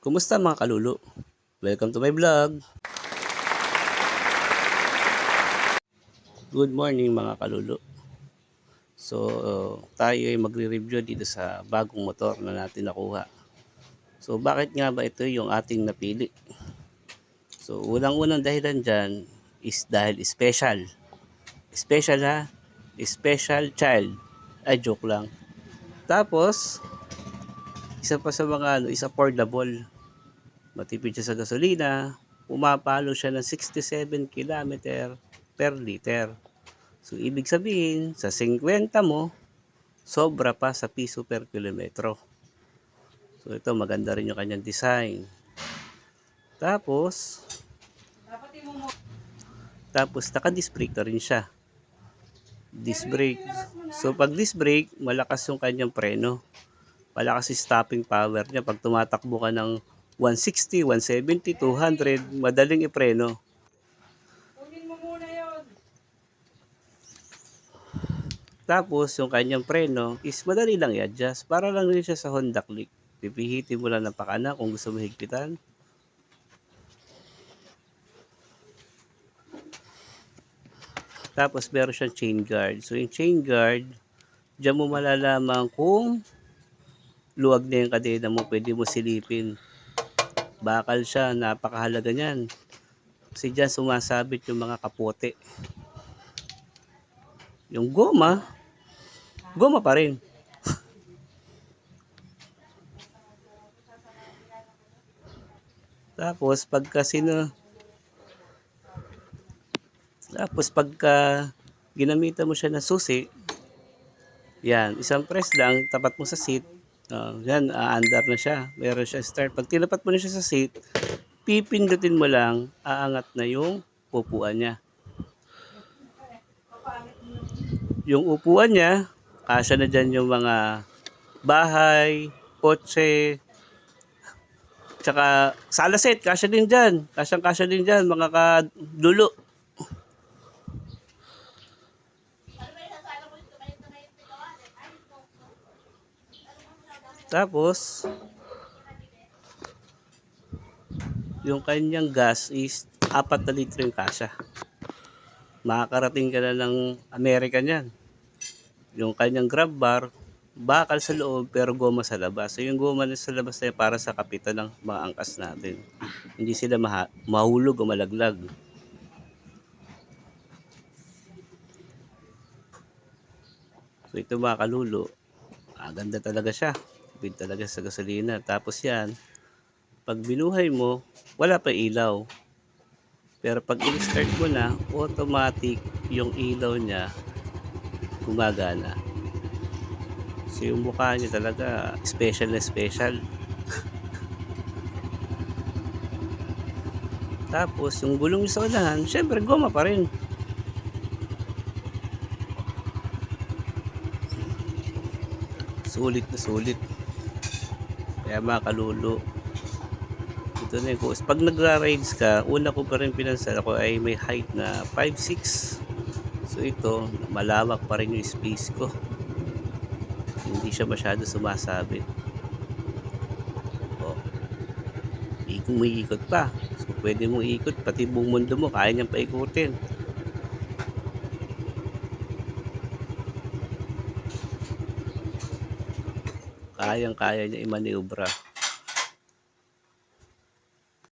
Kumusta mga kalulu? Welcome to my vlog. Good morning mga kalulu. So, tayo ay magre-review dito sa bagong motor na natin nakuha. So, bakit nga ba ito yung ating napili? So, unang-unang dahilan dyan is dahil special. Special ha? Special child. Ay, joke lang. Tapos, isa pa sa mga is affordable. Matipid siya sa gasolina. Pumapalo siya ng 67 km per liter. So, ibig sabihin, sa 50 mo, sobra pa sa piso per kilometro. So, ito, maganda rin yung kanyang design. Tapos, naka-disc brake na rin siya. Disc brake. So, pag disc brake, malakas yung kanyang preno. Malakas yung stopping power niya. Pag tumatakbo ka ng 160, 170, 200, madaling ipreno. Tapos, yung kanyang preno is madali lang i-adjust. Para lang rin siya sa Honda Click. Pipihitin mo lang ng pakana kung gusto mo higpitan. Tapos, meron siyang chain guard. So, yung chain guard, diyan mo malalaman kung luwag na yung kadena mo, pwede mo silipin. Bakal siya, napakahalaga niyan. Kasi dyan sumasabit yung mga kapote. Yung goma pa rin. Tapos pagka ginamitan mo siya ng susi, yan, isang press lang, tapat mo sa seat, yan, aandar na siya. Meron siya start. Pag tinapat mo na siya sa seat, pipindutin mo lang, aangat na yung upuan niya. Yung upuan niya, kasya na dyan yung mga bahay, kotse, tsaka salaset, kasya din dyan. Kasya din dyan, mga kadulo. Tapos, yung kanyang gas is 4 na litro yung kasya. Makakarating ka na ng Amerika niyan. Yung kanyang grab bar, bakal sa loob pero goma sa labas. So yung goma sa labas na para sa kapitan ng mga angkas natin. Hindi sila mahulog o malaglag. So ito mga kalulo, ganda talaga siya. Tipid talaga sa gasolina. Tapos yan, pag binuhay mo, wala pa ilaw. Pero pag i-start mo na, automatic yung ilaw niya gumagana. So yung mukha niya talaga special na special. Tapos yung gulong sa unahan, syempre goma pa rin. Sulit na sulit. Kaya mga kalulu, ito na yung course. Pag nagra-rides ka, una ko pa rin pinansal ako ay may height na 5'6". So ito, malawak pa rin yung space ko. Hindi siya masyado sumasabit. May ikot pa. So pwede mong ikot, pati buong mundo mo, kaya niyang paikutin. Kayang-kaya niya i-maniobra.